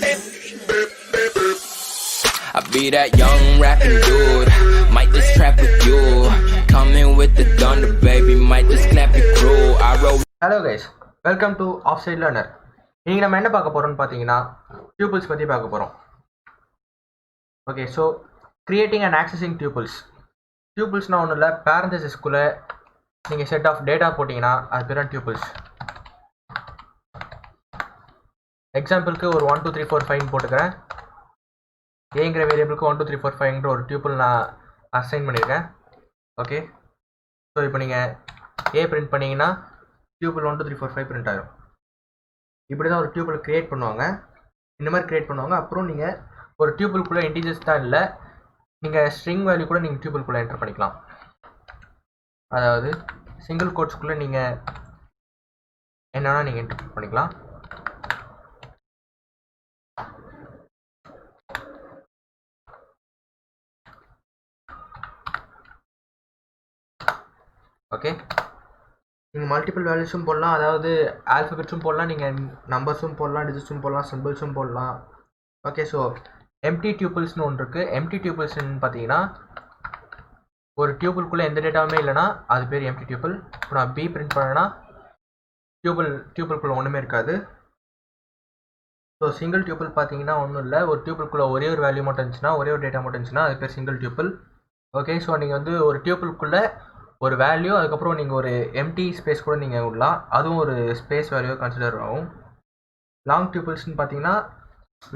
I be that young rapping dude, might just trap with you. Coming with the thunder, baby, might just clap it crew. I roll. Hello guys, welcome to Offside Learner. இன்னைக்கு நம்ம என்ன பார்க்க போறோம்னு பார்த்தீங்கன்னா tuples பற்றி பார்க்க போகிறோம். Okay, so creating and accessing tuples ஒன்றும் இல்லை, பேரந்தசிஸ்குள்ளே நீங்கள் செட் ஆஃப் டேட்டா போட்டிங்கன்னா அது பேர் tuples. எக்ஸாம்பிளுக்கு ஒரு 1 2 3 4 5 போட்டுக்கிறேன். ஏங்கிற வேரியபிளுக்கு 1 2 3 4 5ங்கிற ஒரு டியூப்பிள் நான் அசைன் பண்ணியிருக்கேன். ஓகே, ஸோ இப்போ நீங்கள் ஏ பிரிண்ட் பண்ணிங்கன்னா டியூப்பிள் 1 2 3 4 5 பிரிண்ட் ஆகிடும். இப்படி தான் ஒரு டியூப்பிள் க்ரியேட் பண்ணுவாங்க. இந்த மாதிரி க்ரியேட் பண்ணுவாங்க. அப்புறம் நீங்கள் ஒரு டியூப்பிள்குள்ளே இன்டீஜர்ஸ் தான் இல்லை, நீங்கள் ஸ்ட்ரிங் வேல்யூ கூட நீங்கள் டியூப்பிள்குள்ளே என்டர் பண்ணிக்கலாம். அதாவது சிங்கிள் கோட்ஸ்குள்ளே நீங்கள் என்னன்னா நீங்கள் என்டர் பண்ணிக்கலாம். ஓகே, நீங்கள் மல்டிபிள் வேல்யூஸும் போடலாம், அதாவது ஆல்ஃபபெட்ஸும் போடலாம், நீங்கள் நம்பர்ஸும் போடலாம், டிஜிட்ஸும் போடலாம், சிம்பிள்ஸும் போடலாம். ஓகே, ஸோ எம்டி டியூப்பிள்ஸ்னு ஒன்று இருக்குது. எம்டி டியூப்பிள்ஸ்ன்னு பார்த்தீங்கன்னா ஒரு டியூப்பிள்குள்ளே எந்த டேட்டாவுமே இல்லைனா அது பேர் எம்டி டியூப்பிள். இப்போ நான் பி பிரிண்ட் பண்ணேன்னா டியூப்பிள்குள்ளே ஒன்றுமே இருக்காது. ஸோ சிங்கிள் டியூப்பிள் பார்த்தீங்கன்னா ஒன்றும் இல்லை, ஒரு டியூப்பிள்குள்ளே ஒரே ஒரு வேல்யூ மட்டும் இருந்துச்சுன்னா, ஒரே ஒரு டேட்டா மட்டும் இருந்துச்சுன்னா அது பேர் சிங்கிள் டியூப்பிள். ஓகே, ஸோ நீங்கள் வந்து ஒரு டியூப்பிள்குள்ளே ஒரு வேல்யூ, அதுக்கப்புறம் நீங்கள் ஒரு எம்டி ஸ்பேஸ் கூட நீங்கள் விடலாம், அதுவும் ஒரு ஸ்பேஸ் வேல்யூ கன்சிடர் ஆகும். லாங் டியூப்பிள்ஸ்னு பார்த்தீங்கன்னா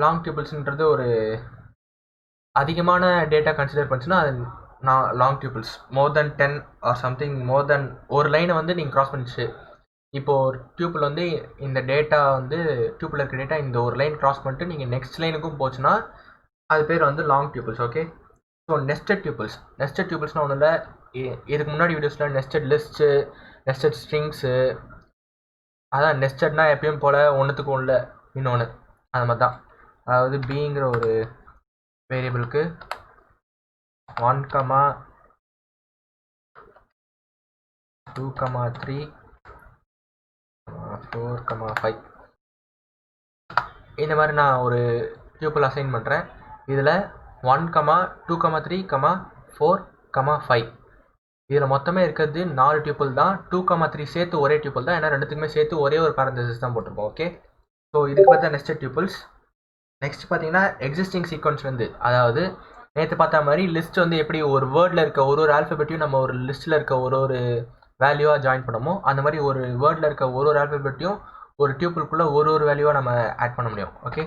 லாங் டியூப்பிள்ஸ்ன்றது ஒரு அதிகமான டேட்டா கன்சிடர் பண்ணிச்சுன்னா அது நான் long tuples more than 10 or something, more than ஒரு லைனை வந்து நீங்கள் க்ராஸ் பண்ணிச்சு. இப்போது ஒரு டியூப்பிள் வந்து இந்த டேட்டா வந்து டியூப்பிள் இருக்க டேட்டா இந்த ஒரு லைன் க்ராஸ் பண்ணிட்டு நீங்கள் நெக்ஸ்ட் லைனுக்கும் போச்சுன்னா அது பேர் வந்து லாங் டியூப்பிள்ஸ். ஓகே, ஸோ நெஸ்டட் டியூப்பிள்ஸ்னால் ஒன்றும் இல்லை, இதுக்கு முன்னாடி வீடியோஸில் நெஸ்டட் லிஸ்ட்டு, நெஸ்டட் ஸ்ட்ரிங்ஸு, அதான் நெஸ்டட்னா எப்பயும் போல் ஒன்றுத்துக்கு ஒன்று இன்னொன்று அது மாதிரி தான். அதாவது பிங்கிற ஒரு வேரியபிளுக்கு 1 2 3 4 5 இந்த மாதிரி நான் ஒரு டியூப்பிள் அசைன் பண்ணுறேன். இதில் 1 2 3 4 5 இதில் மொத்தமே இருக்கிறது 4 டியூப்பிள் தான். 2 3 சேர்த்து ஒரே டியூப்பிள் தான், ஏன்னா ரெண்டுத்துக்குமே சேர்த்து ஒரே ஒரு பேரந்தசிஸ் தான் போட்டிருப்போம். ஓகே, ஸோ இதுக்கு பார்த்தா நெஸ்டட் டியூப்பிள்ஸ். நெக்ஸ்ட் பார்த்தீங்கன்னா எக்ஸிஸ்டிங் சீக்வன்ஸ் வந்து, அதாவது நேற்று பார்த்த மாதிரி லிஸ்ட் வந்து எப்படி ஒரு வேர்டில் இருக்க ஒரு ஆல்ஃபபெட்டையும் நம்ம ஒரு லிஸ்ட்டில் இருக்க ஒரு வேல்யூவாக ஜாயின் பண்ணமோ, அந்த மாதிரி ஒரு வேர்டில் இருக்க ஒரு ஆல்ஃபபெட்டையும் ஒரு டியூப்பிள்குள்ளே ஒரு வேல்யூவாக நம்ம ஆட் பண்ண முடியும். ஓகே,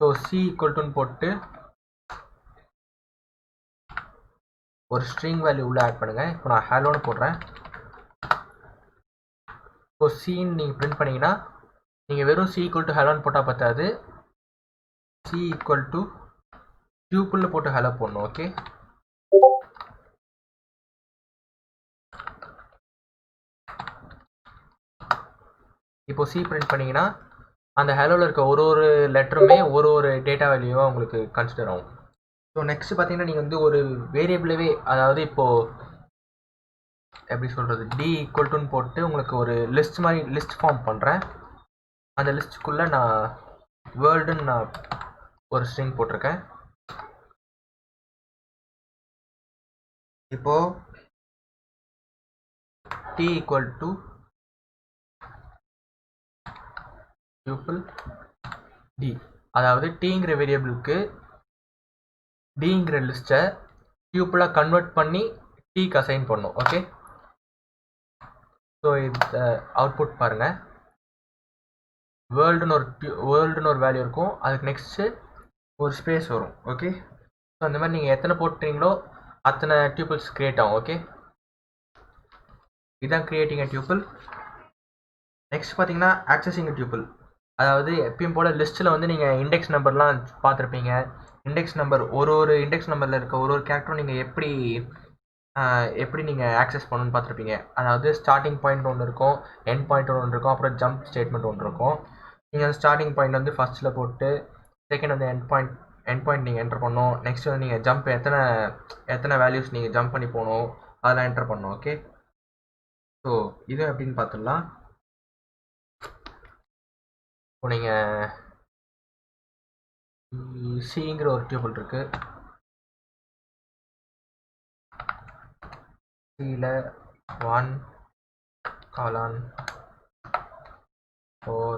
ஸோ சி ஈக்குவல்ட்டுன்னு போட்டு ஒரு ஸ்ட்ரிங் வேல்யூ உள்ளே ஆட் பண்ணுங்கள். இப்போ நான் ஹேலோன்னு போடுறேன். இப்போ சின்னு நீங்கள் பிரிண்ட் பண்ணிங்கன்னா நீங்கள் வெறும் சி ஈக்குவல் டு ஹேலோன்னு போட்டால் பார்த்தாது, சி ஈக்குவல் டு டியூப்பிளில் போட்டு ஹேலோ போடணும். ஓகே, இப்போ சி பிரிண்ட் பண்ணிங்கன்னா அந்த ஹேலோவில் இருக்க ஒரு லெட்டருமே ஒரு டேட்டா வேல்யூவாக உங்களுக்கு கன்சிடர் ஆகும். ஸோ நெக்ஸ்ட் பார்த்தீங்கன்னா நீங்கள் வந்து ஒரு வேரியபிளவே, அதாவது இப்போது எப்படி சொல்கிறது, டி ஈக்குவல்ட்டுன்னு போட்டு உங்களுக்கு ஒரு லிஸ்ட் மாதிரி லிஸ்ட் ஃபார்ம் பண்ணுறேன். அந்த லிஸ்ட்டுக்குள்ளே நான் வேர்ல்டுன்னு நான் ஒரு ஸ்ட்ரிங் போட்டிருக்கேன். இப்போது T equal to tuple T, அதாவது டிங்கிற வேரியபிளுக்கு டிங்கிற லிஸ்ட்டை டியூப்பிளாக கன்வெர்ட் பண்ணி டிக்கு அசைன் பண்ணணும். ஓகே, ஸோ இந்த அவுட்புட் பாருங்கள், வேர்ல்டுன்னு ஒரு வேல்யூ இருக்கும், அதுக்கு நெக்ஸ்ட்டு ஒரு ஸ்பேஸ் வரும். ஓகே, ஸோ அந்த மாதிரி நீங்கள் எத்தனை போட்டுறீங்களோ அத்தனை டியூப்பிள்ஸ் க்ரியேட் ஆகும். ஓகே, இதுதான் கிரியேட்டிங் அ டியூப்பிள். நெக்ஸ்ட் பார்த்தீங்கன்னா ஆக்சஸிங் அ டியூப்பிள், அதாவது எப்பயும் போல் லிஸ்ட்டில் வந்து நீங்கள் இண்டெக்ஸ் நம்பர்லாம் பார்த்துருப்பீங்க. இண்டெக்ஸ் நம்பர் ஒரு இண்டெக்ஸ் நம்பரில் இருக்க ஒரு கேரக்டரும் நீங்கள் எப்படி நீங்கள் ஆக்சஸ் பண்ணணும்னு பார்த்துருப்பீங்க. அதாவது ஸ்டார்டிங் பாயிண்ட் ஒன்று இருக்கும், எண்ட் பாயிண்ட் ஒன்று இருக்கும், அப்புறம் ஜம்ப் ஸ்டேட்மெண்ட் ஒன்று இருக்கும். நீங்கள் அந்த ஸ்டார்டிங் பாயிண்ட் வந்து ஃபஸ்ட்டில் போட்டு செகண்ட் வந்து எண்ட் பாயிண்ட் நீங்கள் என்டர் பண்ணணும். நெக்ஸ்ட் வந்து நீங்கள் ஜம்ப் எத்தனை வேல்யூஸ் நீங்கள் ஜம்ப் பண்ணி போகணும் அதெல்லாம் என்டர் பண்ணணும். ஓகே, ஸோ இது எப்படின்னு பார்த்துடலாம். இப்போ நீங்கள் சிங்கிற ஒரு டியூபிள் இருக்குது. சியில் 1 colon 4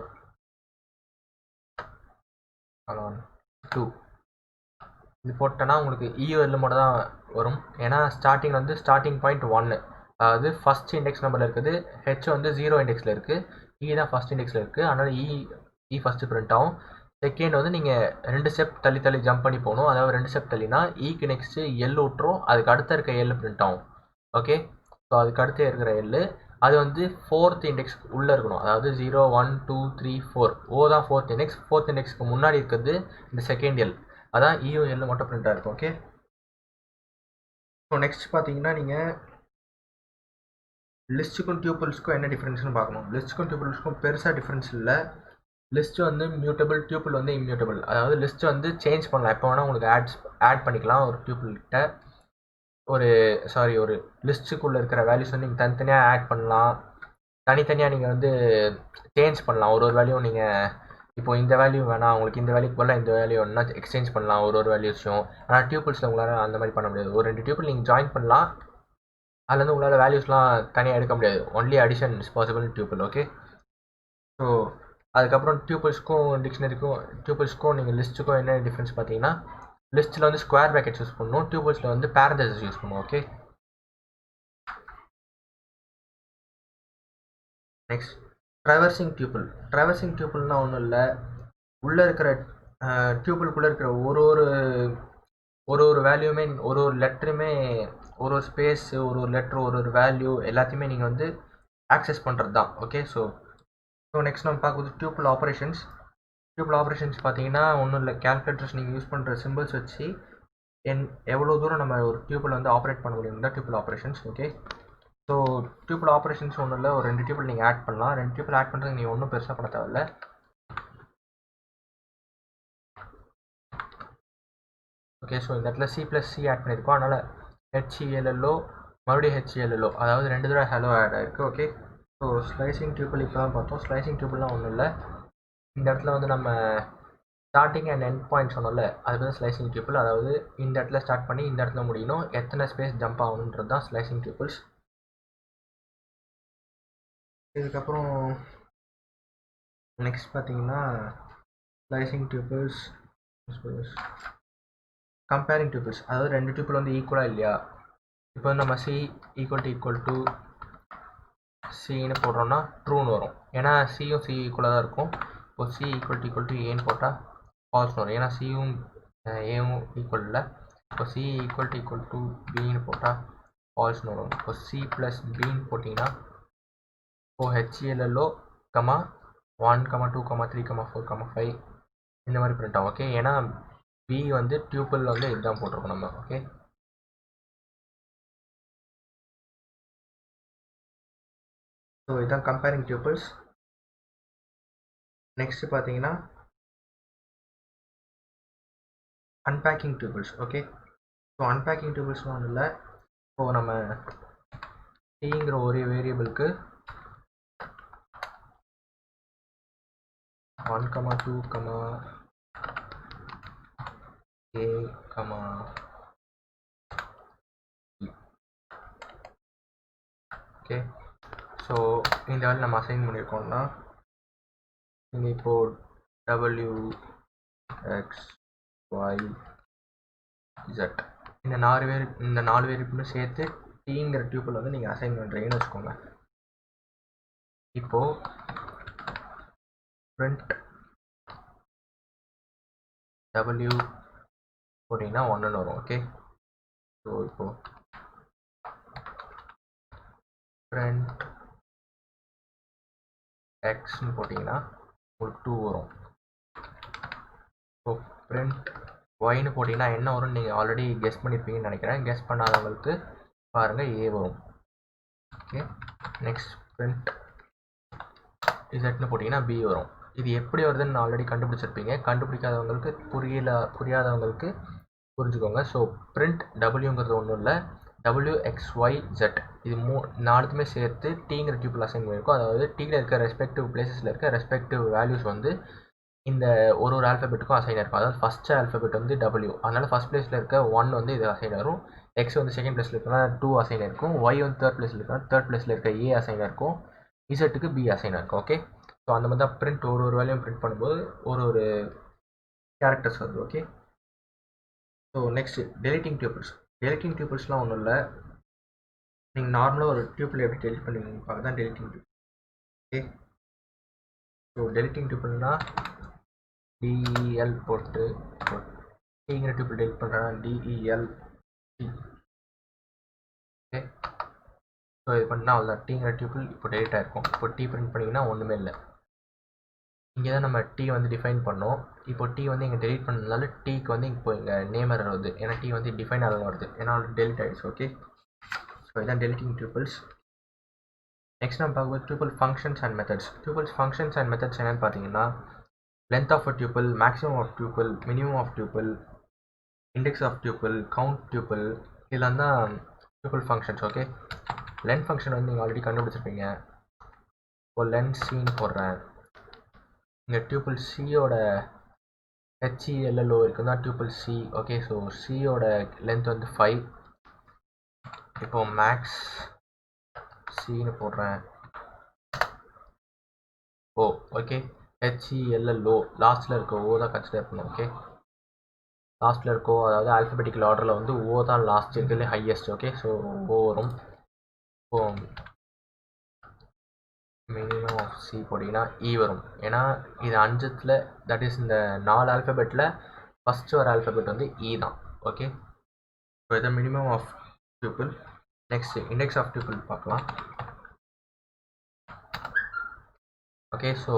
colon 2 இது போட்டோன்னா உங்களுக்கு இயூஎல் மட்டும் தான் வரும். ஏன்னா ஸ்டார்டிங் வந்து ஸ்டார்டிங் பாயிண்ட் 1, அதாவது ஃபஸ்ட் இண்டெக்ஸ் நம்பரில் இருக்குது. ஹெச் வந்து 0 இண்டெக்ஸில் இருக்குது, இ தான் ஃபஸ்ட் இண்டெக்ஸில் இருக்குது. அதனால் இ ஃபஸ்ட்டு பிரிண்ட் ஆகும். செகண்ட் வந்து நீங்கள் 2 ஸ்டெப் தள்ளி ஜம்ப் பண்ணி போகணும். அதாவது 2 ஸ்டெப் தள்ளினா இக்கு நெக்ஸ்ட்டு எல் விட்டுரும், அதுக்கு அடுத்த இருக்க எல் பிரிண்ட் ஆகும். ஓகே, ஸோ அதுக்கு அடுத்து இருக்கிற எல் அது வந்து 4th இண்டெக்ஸ் உள்ளே இருக்கணும். அதாவது 0 1 2 3 4 ஓ தான் 4th இண்டெக்ஸ். 4th இண்டெக்ஸ்க்கு முன்னாடி இருக்கிறது இந்த செகண்ட் எல், அதான் இயூஎல் மட்டும் பிரிண்டாக இருக்கும். ஓகே, ஸோ நெக்ஸ்ட் பார்த்தீங்கன்னா நீங்கள் லிஸ்ட்டுக்கும் டியூபிள்ஸ்க்கும் என்ன டிஃப்ரென்ஸ்னு பார்க்கணும். லிஸ்ட்டுக்கும் டியூபிள்ஸ்க்கும் பெருசாக டிஃப்ரென்ஸ் இல்லை. லிஸ்ட் வந்து மியூட்டபிள், டியூபிள் வந்து இம்யூட்டபிள். அதாவது லிஸ்ட் வந்து சேஞ்ச் பண்ணலாம், எப்போ வேணால் உங்களுக்கு ஆட் பண்ணிக்கலாம். ஒரு டியூபிள்கிட்ட ஒரு லிஸ்ட்டுக்குள்ளே இருக்கிற வேல்யூஸ் வந்து நீங்கள் தனித்தனியாக ஆட் பண்ணலாம், தனித்தனியாக நீங்கள் வந்து சேஞ்ச் பண்ணலாம். ஒரு வேல்யூ நீங்கள் இப்போ இந்த வேல்யூ வேணாம் உங்களுக்கு, இந்த வேல்யூக்கு பதிலாக இந்த வேல்யூ வேணும்னா எக்ஸ்சேஞ்ச் பண்ணலாம் ஒரு வேல்யூஸும். ஆனால் டியூபிள்ஸில் உங்களால் அந்த மாதிரி பண்ண முடியாது. ஒரு 2 டியூபிள் நீங்கள் ஜாயின் பண்ணலாம், அதுலேருந்து உங்களால் வேல்யூஸ்லாம் தனியாக எடுக்க முடியாது. Only addition is possible tuple. Okay, so அதுக்கப்புறம் டியூபிள்ஸ்க்கும் டியூபிள்ஸ்க்கும் நீங்கள் லிஸ்ட்டுக்கும் என்ன டிஃப்ரென்ஸ் பார்த்தீங்கன்னா, லிஸ்ட்டில் வந்து ஸ்கொயர் ப்ராக்கெட்ஸ் யூஸ் பண்ணணும், டியூபிள்ஸில் வந்து பேரந்தசிஸ் யூஸ் பண்ணணும். ஓகே, நெக்ஸ்ட் ட்ரைவர்சிங் டியூபிள்னால் ஒன்றும் இல்லை, உள்ளே இருக்கிற டியூபிள்குள்ளே இருக்கிற ஒரு வேல்யூமே, ஒரு லெட்டருமே, ஒரு ஸ்பேஸ், ஒரு லெட்ரு, ஒரு வேல்யூ எல்லாத்தையுமே நீங்கள் வந்து ஆக்சஸ் பண்ணுறது தான். ஓகே, ஸோ நெக்ஸ்ட் நம்ம பார்க்குறது டியூபிள் ஆப்ரேஷன்ஸ். டியூபிள் ஆப்ரேஷன்ஸ் பார்த்தீங்கன்னா ஒன்றும் இல்லை, கேல்குலேட்டர்ஸ் நீங்கள் யூஸ் பண்ணுற சிம்பிள்ஸ் வச்சு எவ்வளோ தூரம் நம்ம ஒரு டியூபிள் வந்து ஆப்ரேட் பண்ண முடியும் தான் tuple operations. Okay, so tuple operations ஒன்றும் இல்லை, ஒரு 2 டியூபிள் நீங்கள் ஆட் பண்ணலாம். 2 டியூபிள் ஆட் பண்ணுறதுக்கு நீங்கள் ஒன்றும் பெருசாக பண்ண தேவையில்ல. ஓகே, ஸோ இந்த இடத்துல C+C ஆட் பண்ணியிருக்கோம், அதனால் HCLLO மறுபடியும் HCLLO, அதாவது 2 தடவை ஹலோ ஆட் ஆகிருக்கு. ஓகே, ஸோ ஸ்லைசிங் டியூபிள் இப்போ தான் பார்த்தோம். ஸ்லைசிங் டியூபிள்லாம் ஒன்றும் இல்லை, இந்த இடத்துல வந்து நம்ம ஸ்டார்டிங் அண்ட் எண்ட் பாயிண்ட் சொன்னோம்ல, அது வந்து ஸ்லைசிங் டியூபிள். அதாவது இந்த இடத்துல ஸ்டார்ட் பண்ணி இந்த இடத்துல முடியணும், எத்தனை ஸ்பேஸ் ஜம்ப் ஆகணுன்றது தான் ஸ்லைசிங் டியூபிள்ஸ். இதுக்கப்புறம் நெக்ஸ்ட் பார்த்தீங்கன்னா ஸ்லைசிங் டியூபிள்ஸ், கம்பேரிங் டியூபிள்ஸ். அதாவது 2 டியூபிள் வந்து ஈக்குவலாக இல்லையா, இப்போ வந்து நம்ம C ஈக்குவல் டு சின்னு போடுறோம்னா ட்ரூன்னு வரும், ஏன்னா சியும் சி ஈக்குவலாக தான் இருக்கும். இப்போ C ஈக்குவல் டு ஏன்னு போட்டால் ஃபால்ஸ்னு வரும், ஏன்னா சியும் ஏவும் ஈக்குவல் இல்லை. இப்போ C ஈக்குவல் டு பின்னு போட்டால் ஃபால்ஸ்னு வரும். இப்போ C ப்ளஸ் பின்னு போட்டிங்கன்னா இப்போ HCLLO 1 2 3 4 5 இந்த மாதிரி பிரிண்ட் ஆகும். ஓகே, ஏன்னா பி வந்து டியூபிள் வந்து இதுதான் போட்டிருக்கோம் நம்ம. ஓகே, ஸோ இதுதான் கம்பேரிங் டியூபிள்ஸ். நெக்ஸ்ட் பார்த்தீங்கன்னா unpacking tuples. Okay, so unpacking டியூபிள்ஸ்லாம் ஒன்றும் இல்லை, இப்போது நம்ம டிங்கிற ஒரே வேரியபிளுக்கு 1 2 A, ஓகே, ஸோ இந்த வேலை நம்ம அசைன் பண்ணியிருக்கோம்னா நீங்கள் இப்போது W X Y Z இந்த 4 வேரியபிளும் சேர்த்து டீங்கிற டியூபிள் வந்து நீங்கள் அசைன் பண்ணுறீங்கன்னு வச்சுக்கோங்க. இப்போது print W போட்டிங்கன்னா 1ன்னு வரும். ஓகே, ஸோ இப்போது print Xன்னு போட்டிங்கன்னா உங்களுக்கு 2 வரும். ஸோ print Yன்னு போட்டிங்கன்னா என்ன வரும்னு நீங்கள் ஆல்ரெடி கெஸ் பண்ணியிருப்பீங்கன்னு நினைக்கிறேன். கெஸ் பண்ணாதவங்களுக்கு பாருங்கள் A வரும். ஓகே, நெக்ஸ்ட் print Zன்னு போட்டிங்கன்னா B வரும். இது எப்படி வருதுன்னு ஆல்ரெடி கண்டுபிடிச்சிருப்பீங்க, கண்டுபிடிக்காதவங்களுக்கு புரியாதவங்களுக்கு புரிஞ்சுக்கோங்க. ஸோ print Wங்கிறது ஒன்றும் இல்லை, WXYZ இது 4த்துமே சேர்த்து டீங்கிற டியூபிள் அசைன் பண்ணியிருக்கோம். அதாவது டீயில் இருக்க ரெஸ்பெக்டிவ் பிளேசஸில் இருக்க ரெஸ்பெக்டிவ் வேல்யூஸ் வந்து இந்த ஒரு ஆல்ஃபபெட்டுக்கும் அசைன் இருக்கும். அதாவது ஃபஸ்ட் ஆல்ஃபபெட் வந்து W, அதனால் ஃபஸ்ட் பிளேஸில் இருக்க 1 வந்து இது அசைன் வரும். எக்ஸ் வந்து செகண்ட் பிளேஸில் இருக்குன்னா 2 அசைன் இருக்கும். ஒய் வந்து தேர்ட் பிளேஸில் இருக்குன்னா தேர்ட் பிளேஸில் இருக்க A அசைன் இருக்கும். இசட்டுக்கு B அசைன் இருக்கும். ஓகே, ஸோ அந்த மாதிரி தான் பிரிண்ட் ஒரு வேலையும் பிரிண்ட் பண்ணும்போது ஒரு கேரக்டர்ஸ் வருது. Okay, so next deleting tuples. Deleting டியூபிள்ஸ்லாம் ஒன்றும் இல்லை, நீங்கள் நார்மலாக ஒரு டியூபிள் எப்படி டெலிட் பண்ணுவீங்க பார்க்க தான் deleting tuple. Okay, so deleting டியூபிள்னா டிஇஎல் போட்டு டிங்கிற டியூபிள் டெலிட் பண்ணுறேன்னா டிஇஎல் டி. ஓகே, ஸோ இது பண்ணால் அவ்வளோதான், டிங்கிற டியூபிள் இப்போ டெலிட் ஆகிருக்கும். இப்போ டி பிரிண்ட் பண்ணிங்கன்னா ஒன்றுமே இல்லை. இங்கே தான் நம்ம டி வந்து டிஃபைன் பண்ணோம். இப்போ டி வந்து இங்கே டெலிட் பண்ணதுனால டிக்கு வந்து இப்போ இங்கே நேம் எரர் வருது, ஏன்னா டி வந்து டிஃபைன் ஆகலாம் வருது, ஏன்னா டெலிட் ஆகிடுச்சு. ஓகே, ஸோ இதான் டெலிட்டிங் டியூபிள்ஸ். நெக்ஸ்ட் நம்ம பார்க்கும்போது tuple functions and methods. Tuples functions and methods என்னென்னு பார்த்தீங்கன்னா length of a tuple, maximum of tuple, minimum of tuple, index of tuple, count tuple, இதெல்லாம் தான் tuple functions. Okay, length function வந்து நீங்கள் already கண்டுபிடிச்சிருப்பீங்க. இப்போ length சின்னு போடுறேன். இங்கே டியூபிள் சியோட HELLO இருக்குன்னா டியூபிள் சி. ஓகே, ஸோ சியோட லென்த் வந்து 5. இப்போ மேக்ஸ் சின்னு போடுறேன். ஓ, ஓகே, HELLO லாஸ்ட்டில் இருக்க ஓ தான் கன்சிடர் பண்ணும். ஓகே, லாஸ்ட்டில் இருக்கோ, அதாவது ஆல்ஃபபெட்டிக்கல் ஆர்டரில் வந்து ஓ தான் லாஸ்ட் இருக்கிறதுலே ஹையஸ்ட். ஓகே, ஸோ ஓ வரும். இப்போ மினிமம் ஆஃப் சி போட்டிங்கன்னா இ வரும், ஏன்னா இது அஞ்சத்தில், தட் இஸ் இந்த 4 ஆல்ஃபபெட்டில் ஃபஸ்ட்டு ஒரு ஆல்ஃபபெட் வந்து இ தான். ஓகே, ஸோ இதை minimum of tuple. Next index of tuple பார்க்கலாம். ஓகே, ஸோ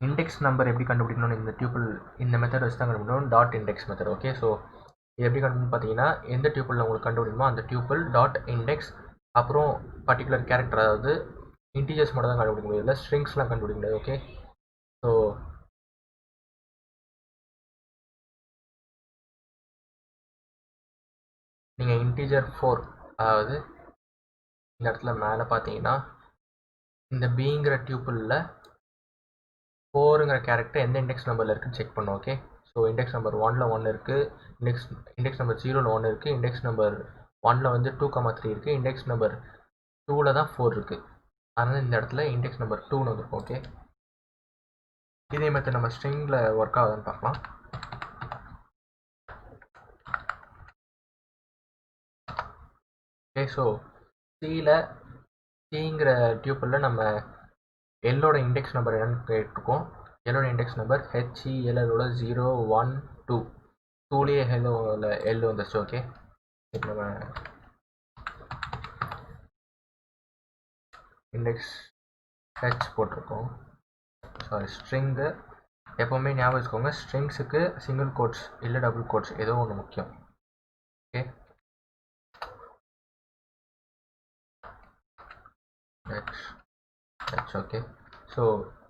இண்டெக்ஸ் நம்பர் எப்படி கண்டுபிடிக்கணும்னு இந்த டியூபிள் இந்த மெத்தட் வச்சு தான் கண்டுபிடிக்கணும், dot index method. Okay, so இது எப்படி கண்டுபிடிக்கணும் பார்த்தீங்கன்னா எந்த டியூபிளில் உங்களுக்கு கண்டுபிடிக்குமோ அந்த டியூபிள் டாட் இண்டெக்ஸ், அப்புறம் பர்டிகுலர் கேரக்டர், அதாவது இன்டீஜர்ஸ் மட்டும் தான் கண்டுபிடிக்க முடியும், இல்லை ஸ்ட்ரிங்ஸ்லாம் கண்டுபிடிக்க முடியாது. ஓகே, ஸோ நீங்கள் இன்டீஜர் 4, அதாவது இந்த இடத்துல மேலே பார்த்தீங்கன்னா இந்த பிங்கிற டியூபிளில் 4ங்கிற கேரக்டர் எந்த இண்டெக்ஸ் நம்பரில் இருக்குன்னு செக் பண்ணும். ஓகே, ஸோ இண்டெக்ஸ் நம்பர் 1ல் 1 இருக்குது, இண்டெக்ஸ் நம்பர் 0ல் 1 இருக்குது, இண்டெக்ஸ் நம்பர் 1ல் வந்து 2,3 இருக்குது, இண்டெக்ஸ் நம்பர் 2ல் தான் 4 இருக்குது. அதனால் இந்த இடத்துல இண்டெக்ஸ் நம்பர் 2ன்னு வந்துருக்கும். ஓகே, இதே மெத்தட் நம்ம ஸ்ட்ரிங்கில் ஒர்க் ஆகுதுன்னு பார்க்கலாம். ஓகே, ஸோ சிங்கிற டியூப்பிளில் நம்ம எல்லோட இண்டெக்ஸ் நம்பர் என்னன்னு கேட்டிருக்கோம். எல்லோட இண்டெக்ஸ் நம்பர் HELLோட 0, 1, 2, 2லேயே ஹெல்லோவில் எல் வந்துச்சு. ஓகே, இப்போ நம்ம இண்டெக்ஸ் ஹெச் போட்டிருக்கோம். சாரி, ஸ்ட்ரிங்கு எப்போவுமே ஞாபகம் வச்சுக்கோங்க, ஸ்ட்ரிங்ஸுக்கு சிங்கிள் கோட்ஸ் இல்லை டபுள் கோட்ஸ் ஏதோ ஒன்று முக்கியம். Okay, H. ஓகே, ஸோ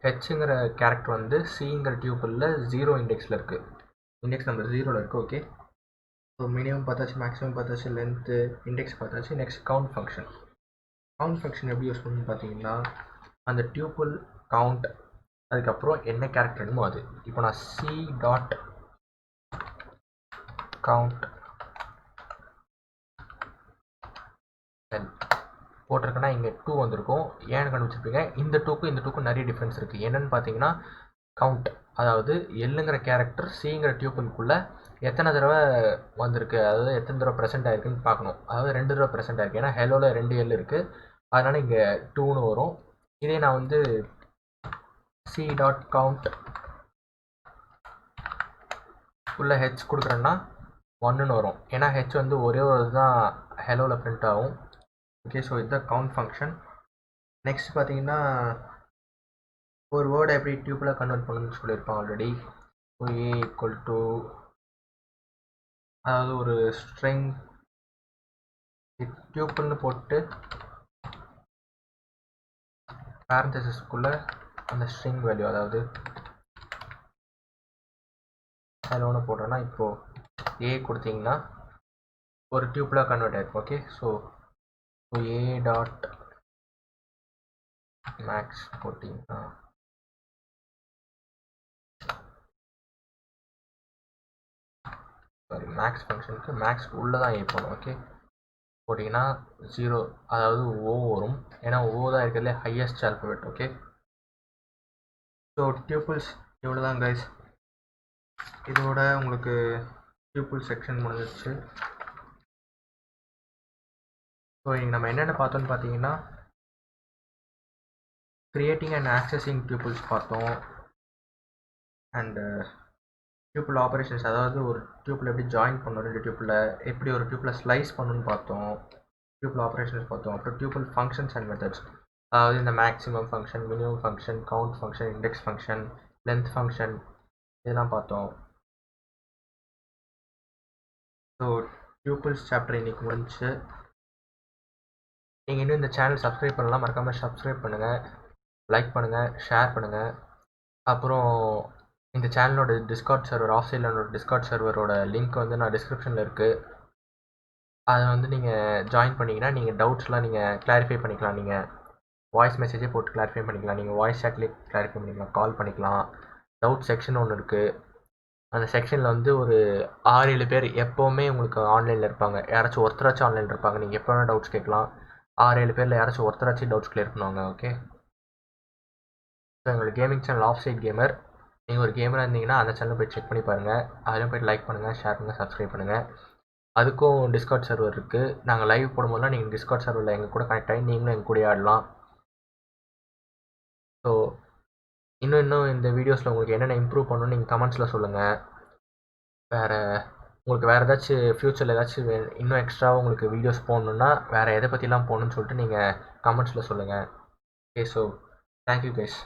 ஹெச்ங்கிற கேரக்டர் வந்து சிங்கிற டியூபிளில் 0 இண்டெக்ஸில் இருக்குது, இண்டெக்ஸ் நம்பர் 0ல் இருக்குது. ஓகே, ஸோ மினிமம் பார்த்தாச்சு, மேக்ஸிமம் பார்த்தாச்சு, லென்த்து, இண்டெக்ஸ் பார்த்தாச்சு. Next count function. Count function எப்படி யூஸ் பண்ணணும்னு பார்த்தீங்கன்னா அந்த டியூபிள் கவுண்ட், அதுக்கப்புறம் என்ன கேரக்டர் வேணுமோ அது. இப்போ நான் சி டாட் கவுண்ட் போட்டிருக்கேன்னா இங்கே 2 வந்திருக்கும். ஏன்னு கண்டுபிடிச்சிருப்பீங்க, இந்த 2க்கும் நிறைய டிஃப்ரென்ஸ் இருக்குது. என்னென்னு பார்த்தீங்கன்னா கவுண்ட், அதாவது எல்லுங்கிற கேரக்டர் சிங்கிற டியூபிள்குள்ளே எத்தனை தடவை வந்திருக்கு, அதாவது எத்தனை தடவை ப்ரெசென்ட் ஆயிருக்குன்னு பார்க்கணும். அதாவது 2 தடவை ப்ரெசென்ட் ஆயிருக்கு, ஏன்னா ஹெலோவில் 2 எல் இருக்குது, அதனால் இங்கே 2ன்னு வரும். இதே நான் வந்து சி டாட் கவுண்ட் உள்ள ஹெச் கொடுக்குறேன்னா 1ன்னு வரும், ஏன்னா ஹெச் வந்து ஒரே ஒரு தான் ஹெலோவில் பிரிண்ட் ஆகும். ஓகே, ஸோ இதுதான் கவுண்ட் ஃபங்க்ஷன். நெக்ஸ்ட் பார்த்தீங்கன்னா ஒரு வேர்டை எப்படி டியூப்பில் கன்வெர்ட் பண்ணணும்னு சொல்லியிருப்பாங்க already. So A equal to, அதாவது ஒரு ஸ்ட்ரிங் டியூப்பிள்னு போட்டு பேரந்தசிஸ்க்குள்ளே அந்த ஸ்ட்ரிங் வேல்யூ, அதாவது ஹலோன்னு போட்டோன்னா இப்போது ஏ கொடுத்தீங்கன்னா ஒரு டியூப்பில் கன்வெர்ட் ஆகிருக்கும். Okay, so A dot max போட்டிங்கன்னா சாரி மேக்ஸ் ஃபங்க்ஷனுக்கு மேக்ஸ் உள்ளே தான் ஏ போகணும். ஓகே போட்டிங்கன்னா 0 அதாவது ஓ வரும். ஏன்னா ஓ தான் இருக்கிறதுலே highest alphabet. Okay so tubules இவ்வளோ தான் கைஸ். இதோட உங்களுக்கு டியூபிள் செக்ஷன் முடிஞ்சிருச்சு. ஸோ இங்கே நம்ம என்னென்ன பார்த்தோன்னு பார்த்தீங்கன்னா கிரியேட்டிங் அண்ட் ஆக்சஸிங் டியூபிள்ஸ் பார்த்தோம். அண்டு டியூபிள் ஆப்ரேஷன்ஸ், அதாவது ஒரு டியூப்பில் எப்படி ஜாயின் பண்ணணும், 2 டியூப்பில் எப்படி ஒரு டியூப்பில் ஸ்லைஸ் பண்ணணும்னு பார்த்தோம். டியூபிள் ஆப்ரேஷன்ஸ் பார்த்தோம். அப்புறம் டியூபிள் ஃபங்க்ஷன்ஸ் அண்ட் மெத்தட்ஸ், அதாவது இந்த maximum function, minimum function, count function, index function, length function இதெல்லாம் பார்த்தோம். ஸோ டியூபிள்ஸ் சாப்டர் இன்றைக்கி முடிஞ்சு. நீங்கள் இன்னும் இந்த சேனல் சப்ஸ்கிரைப் பண்ணலாம், மறக்காமல் சப்ஸ்கிரைப் பண்ணுங்கள், லைக் பண்ணுங்கள், ஷேர் பண்ணுங்கள். அப்புறம் இந்த சேனலோட டிஸ்கார்ட் சர்வர், ஆஃப் சைடில் டிஸ்கார்ட் சர்வரோட லிங்க் வந்து நான் டிஸ்கிரிப்ஷனில் இருக்குது. அதை வந்து நீங்கள் ஜாயின் பண்ணிங்கன்னா நீங்கள் டவுட்ஸ்லாம் நீங்கள் கிளாரிஃபை பண்ணிக்கலாம். நீங்கள் வாய்ஸ் மெசேஜே போட்டு கிளாரிஃபை பண்ணிக்கலாம், நீங்கள் வாய்ஸ் சாட்லேயே கிளாரிஃபை பண்ணிக்கலாம், கால் பண்ணிக்கலாம். டவுட் செக்ஷன் ஒன்று இருக்குது. அந்த செக்ஷனில் வந்து ஒரு 6-7 பேர் எப்போவுமே உங்களுக்கு ஆன்லைனில் இருப்பாங்க. யாராச்சும் ஒருத்தராச்சும் ஆன்லைனில் இருப்பாங்க. நீங்கள் எப்போ வேணால் டவுட்ஸ் கேட்கலாம். 6-7 பேரில் யாராச்சும் ஒருத்தராச்சும் டவுட்ஸ் கிளியர் பண்ணுவாங்க. ஓகே ஸோ எங்களோட gaming channel of side gamer. நீங்கள் ஒரு கேமராக இருந்தீங்கன்னா அந்த சேனலை போய் செக் பண்ணி பாருங்கள். அதிலும் போய்ட்டு லைக் பண்ணுங்கள், ஷேர் பண்ணுங்கள், சப்ஸ்கிரைப் பண்ணுங்கள். அதுக்கும் டிஸ்கார்ட் சர்வர் இருக்குது. நாங்கள் லைவ் போடும்போதுலாம் நீங்கள் டிஸ்கார்ட் சர்வரில் எங்கள் கூட கனெக்ட் ஆகி நீங்களும் எங்கள் கூட ஆடலாம். ஸோ இன்னும் இந்த வீடியோஸில் உங்களுக்கு என்னென்ன இம்ப்ரூவ் பண்ணணும்னு நீங்கள் கமெண்ட்ஸில் சொல்லுங்கள். உங்களுக்கு வேறு ஏதாச்சும் ஃப்யூச்சரில் ஏதாச்சும் இன்னும் எக்ஸ்ட்ராவாக உங்களுக்கு வீடியோஸ் போடணுன்னா வேறு எதை பற்றிலாம் போகணுன்னு சொல்லிட்டு நீங்கள் கமெண்ட்ஸில் சொல்லுங்கள். Okay so thank you guys.